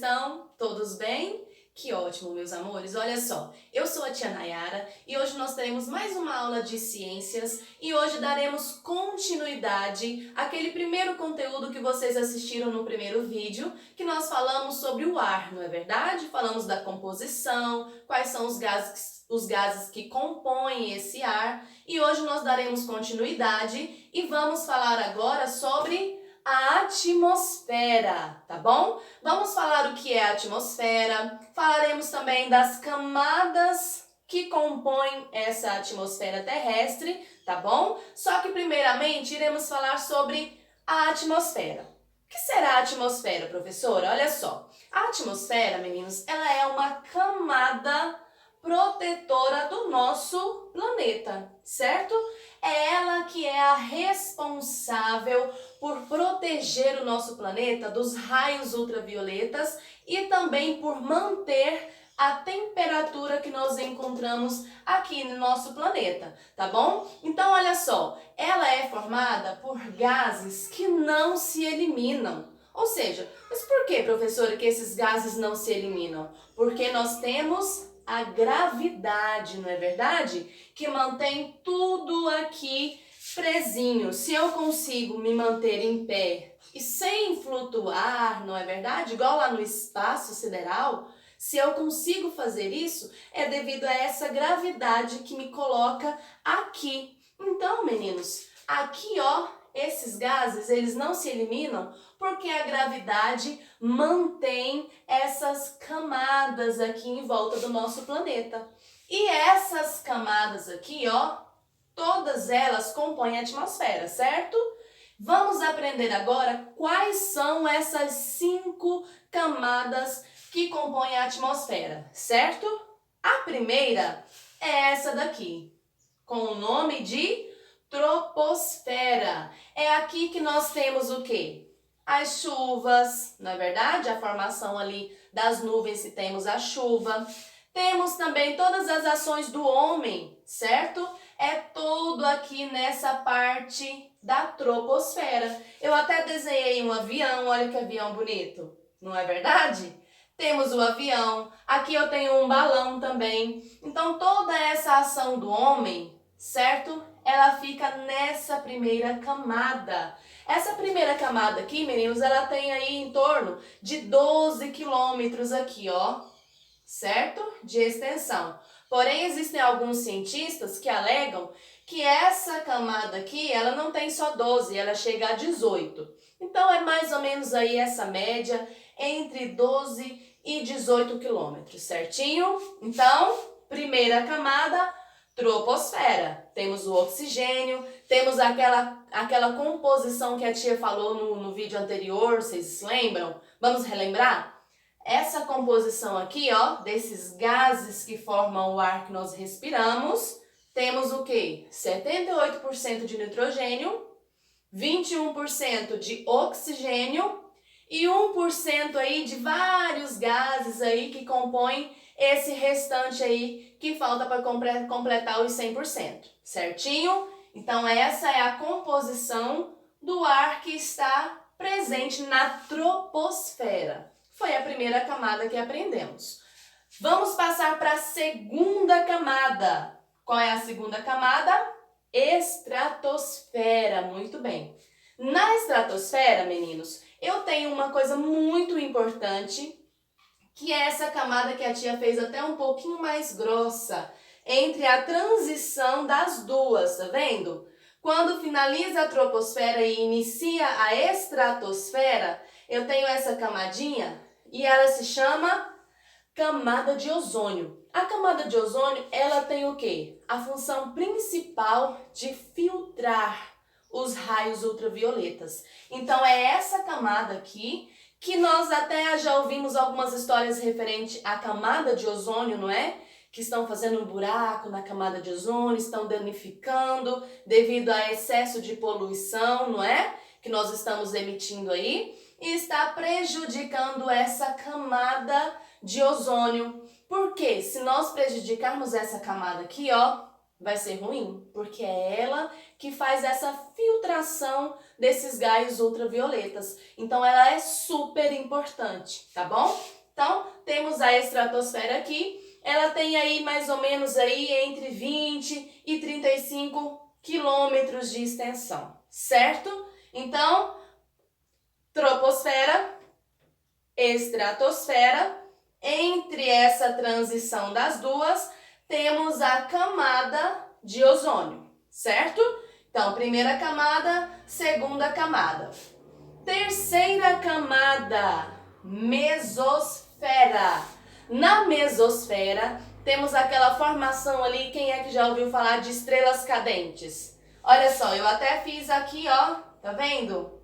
estão? Todos bem? Que ótimo, meus amores! Olha só, eu sou a tia Nayara e hoje nós teremos mais uma aula de ciências e hoje daremos continuidade àquele primeiro conteúdo que vocês assistiram no primeiro vídeo, que nós falamos sobre o ar, não é verdade? Falamos da composição, quais são os gases que compõem esse ar, e hoje nós daremos continuidade e vamos falar agora sobre a atmosfera, tá bom? Vamos falar o que é a atmosfera, falaremos também das camadas que compõem essa atmosfera terrestre, tá bom? Só que primeiramente iremos falar sobre a atmosfera. O que será a atmosfera, professora? Olha só, a atmosfera, meninos, ela é uma camada protetora do nosso planeta, certo? É ela que é a responsável por proteger o nosso planeta dos raios ultravioletas e também por manter a temperatura que nós encontramos aqui no nosso planeta, tá bom? Então, olha só, ela é formada por gases que não se eliminam. Ou seja, mas por que, professora, que esses gases não se eliminam? Porque nós temos a gravidade, não é verdade? Que mantém tudo aqui presinho. Se eu consigo me manter em pé e sem flutuar, não é verdade? Igual lá no espaço sideral, se eu consigo fazer isso, é devido a essa gravidade que me coloca aqui. Então, meninos, aqui, ó, esses gases, eles não se eliminam porque a gravidade mantém essas camadas aqui em volta do nosso planeta. E essas camadas aqui, ó, todas elas compõem a atmosfera, certo? Vamos aprender agora quais são essas 5 camadas que compõem a atmosfera, certo? A primeira é essa daqui, com o nome de troposfera. É aqui que nós temos o quê? As chuvas, não é verdade? A formação ali das nuvens, se temos a chuva. Temos também todas as ações do homem, certo? É tudo aqui nessa parte da troposfera. Eu até desenhei um avião, olha que avião bonito, não é verdade? Temos o avião, aqui eu tenho um balão também. Então toda essa ação do homem, certo? Ela fica nessa primeira camada. Essa primeira camada aqui, meninos, ela tem aí em torno de 12 quilômetros aqui, ó, certo? De extensão. Porém, existem alguns cientistas que alegam que essa camada aqui, ela não tem só 12, ela chega a 18. Então, é mais ou menos aí essa média entre 12 e 18 quilômetros, certinho? Então, primeira camada, troposfera. Temos o oxigênio, temos aquela composição que a tia falou no vídeo anterior, vocês lembram? Vamos relembrar? Essa composição aqui, ó, desses gases que formam o ar que nós respiramos, temos o quê? 78% de nitrogênio, 21% de oxigênio e 1% aí de vários gases aí que compõem esse restante aí que falta para completar os 100%, certinho? Então essa é a composição do ar que está presente na troposfera. Foi a primeira camada que aprendemos. Vamos passar para a segunda camada. Qual é a segunda camada? Estratosfera. Muito bem. Na estratosfera, meninos, eu tenho uma coisa muito importante, que é essa camada que a tia fez até um pouquinho mais grossa, entre a transição das duas, tá vendo? Quando finaliza a troposfera e inicia a estratosfera, eu tenho essa camadinha e ela se chama camada de ozônio. A camada de ozônio, ela tem o quê? A função principal de filtrar os raios ultravioletas. Então, é essa camada aqui que nós até já ouvimos algumas histórias referentes à camada de ozônio, não é? Que estão fazendo um buraco na camada de ozônio, estão danificando devido a excesso de poluição, não é? Que nós estamos emitindo aí e está prejudicando essa camada de ozônio. Porque se nós prejudicarmos essa camada aqui, ó, vai ser ruim, porque é ela que faz essa filtração desses raios ultravioletas. Então ela é super importante, tá bom? temos a estratosfera aqui. Ela tem aí mais ou menos aí entre 20 e 35 quilômetros de extensão, certo? Então, troposfera, estratosfera. Entre essa transição das duas, temos a camada de ozônio, certo? Então, primeira camada, segunda camada. Terceira camada, mesosfera. Na mesosfera, temos aquela formação ali, quem é que já ouviu falar de estrelas cadentes? Olha só, eu até fiz aqui, ó, tá vendo?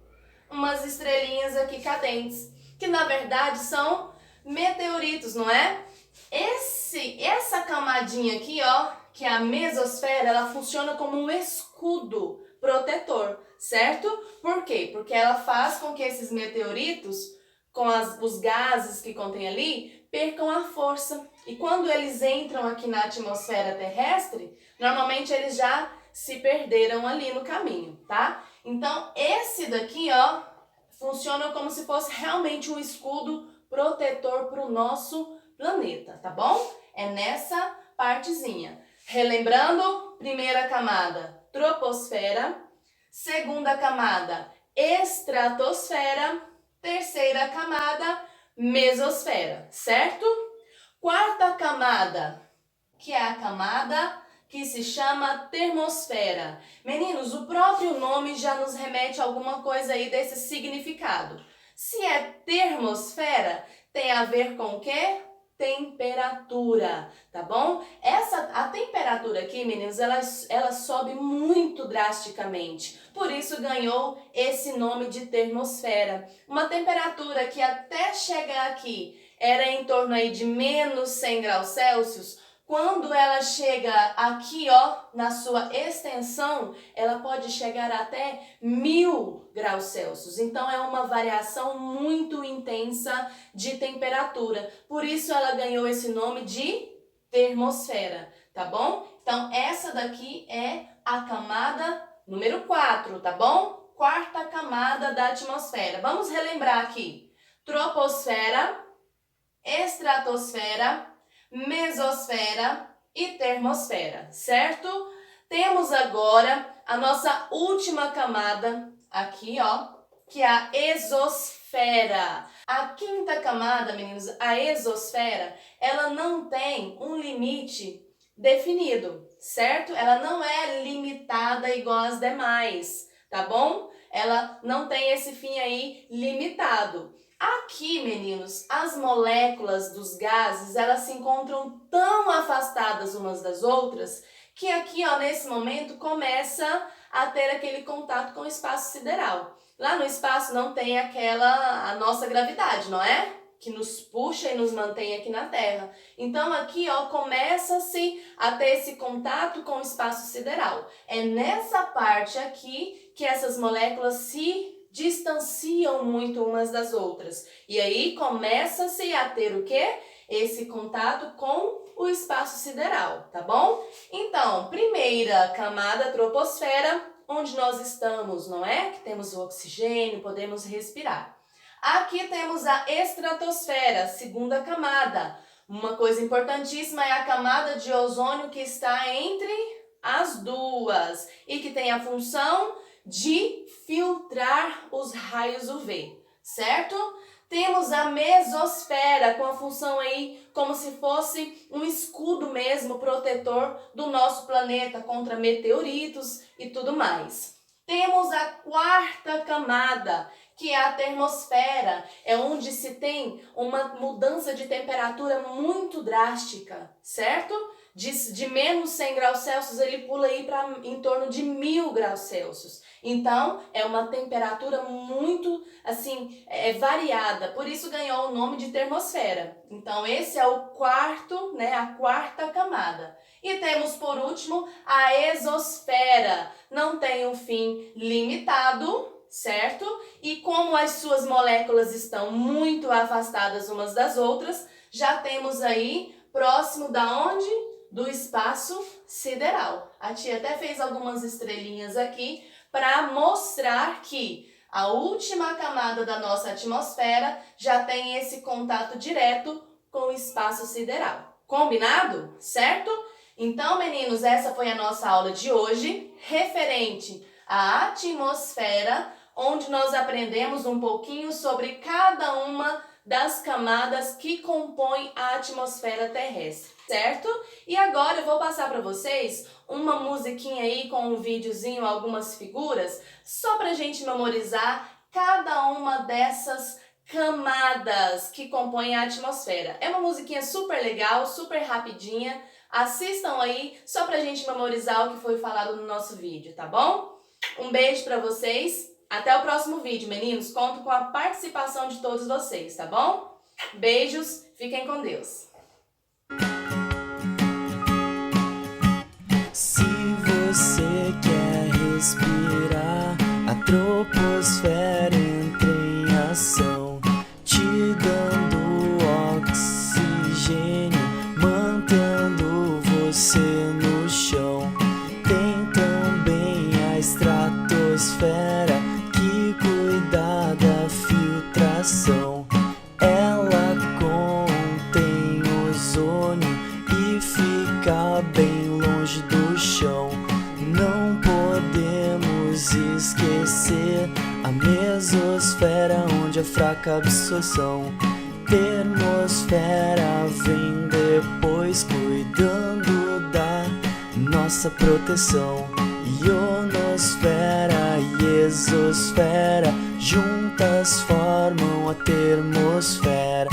Umas estrelinhas aqui cadentes, que na verdade são meteoritos, não é? Essa camadinha aqui, ó, que é a mesosfera, ela funciona como um escudo protetor, certo? Por quê? Porque ela faz com que esses meteoritos, com os gases que contém ali, percam a força. E quando eles entram aqui na atmosfera terrestre, normalmente eles já se perderam ali no caminho, tá? Então, esse daqui, ó, funciona como se fosse realmente um escudo protetor para o nosso planeta, tá bom? É nessa partezinha. Relembrando, primeira camada, troposfera. Segunda camada, estratosfera. Terceira camada, mesosfera, certo? Quarta camada, que é a camada que se chama termosfera. Meninos, o próprio nome já nos remete a alguma coisa aí desse significado. Se é termosfera, tem a ver com o quê? Temperatura, tá bom? A temperatura aqui, meninos, ela sobe muito drasticamente. Por isso ganhou esse nome de termosfera. Uma temperatura que até chegar aqui era em torno aí de menos 100 graus Celsius. Quando ela chega aqui, ó, na sua extensão, ela pode chegar até 1000 graus Celsius. Então, é uma variação muito intensa de temperatura. Por isso, ela ganhou esse nome de termosfera, tá bom? Então, essa daqui é a camada número 4, tá bom? Quarta camada da atmosfera. Vamos relembrar aqui. Troposfera, estratosfera, mesosfera e termosfera, certo? Temos agora a nossa última camada aqui, ó, que é a exosfera. A quinta camada, meninos, a exosfera, ela não tem um limite definido, certo? Ela não é limitada igual às demais, tá bom? Ela não tem esse fim aí limitado. Aqui, meninos, as moléculas dos gases, elas se encontram tão afastadas umas das outras que aqui, ó, nesse momento, começa a ter aquele contato com o espaço sideral. Lá no espaço não tem a nossa gravidade, não é? Que nos puxa e nos mantém aqui na Terra. Então, aqui, ó, começa-se a ter esse contato com o espaço sideral. É nessa parte aqui que essas moléculas se distanciam muito umas das outras. E aí começa-se a ter o quê? Esse contato com o espaço sideral, tá bom? Então, primeira camada, troposfera, onde nós estamos, não é? Que temos o oxigênio, podemos respirar. Aqui temos a estratosfera, segunda camada. Uma coisa importantíssima é a camada de ozônio que está entre as duas e que tem a função de filtrar os raios UV, certo? Temos a mesosfera com a função aí como se fosse um escudo mesmo protetor do nosso planeta contra meteoritos e tudo mais. Temos a quarta camada, que é a termosfera, é onde se tem uma mudança de temperatura muito drástica, certo? De menos 100 graus Celsius, ele pula aí para em torno de 1000 graus Celsius. Então, é uma temperatura muito, assim, variada. Por isso ganhou o nome de termosfera. Então, esse é o quarto, né, a quarta camada. E temos, por último, a exosfera. Não tem um fim limitado, certo? E como as suas moléculas estão muito afastadas umas das outras, já temos aí, próximo da onde? Do espaço sideral. A tia até fez algumas estrelinhas aqui para mostrar que a última camada da nossa atmosfera já tem esse contato direto com o espaço sideral. Combinado? Certo? Então, meninos, essa foi a nossa aula de hoje, referente à atmosfera, onde nós aprendemos um pouquinho sobre cada uma das camadas que compõem a atmosfera terrestre, certo? E agora eu vou passar para vocês uma musiquinha aí com um videozinho, algumas figuras, só pra gente memorizar cada uma dessas camadas que compõem a atmosfera. É uma musiquinha super legal, super rapidinha. Assistam aí só pra gente memorizar o que foi falado no nosso vídeo, tá bom? Um beijo pra vocês. Até o próximo vídeo, meninos. Conto com a participação de todos vocês, tá bom? Beijos, fiquem com Deus. Se você quer respirar, a troposfera entra em ação, te dando oxigênio, mantendo você no chão. Tem também a estratosfera, que cuida da filtração. Ela contém ozônio e fica bem longe do chão. Não podemos esquecer a mesosfera, onde a fraca absorção. Termosfera vem depois, cuidando da nossa proteção. Ionosfera e exosfera juntas formam a termosfera.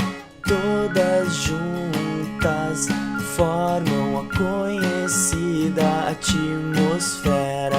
Todas juntas formam a conhecida atmosfera.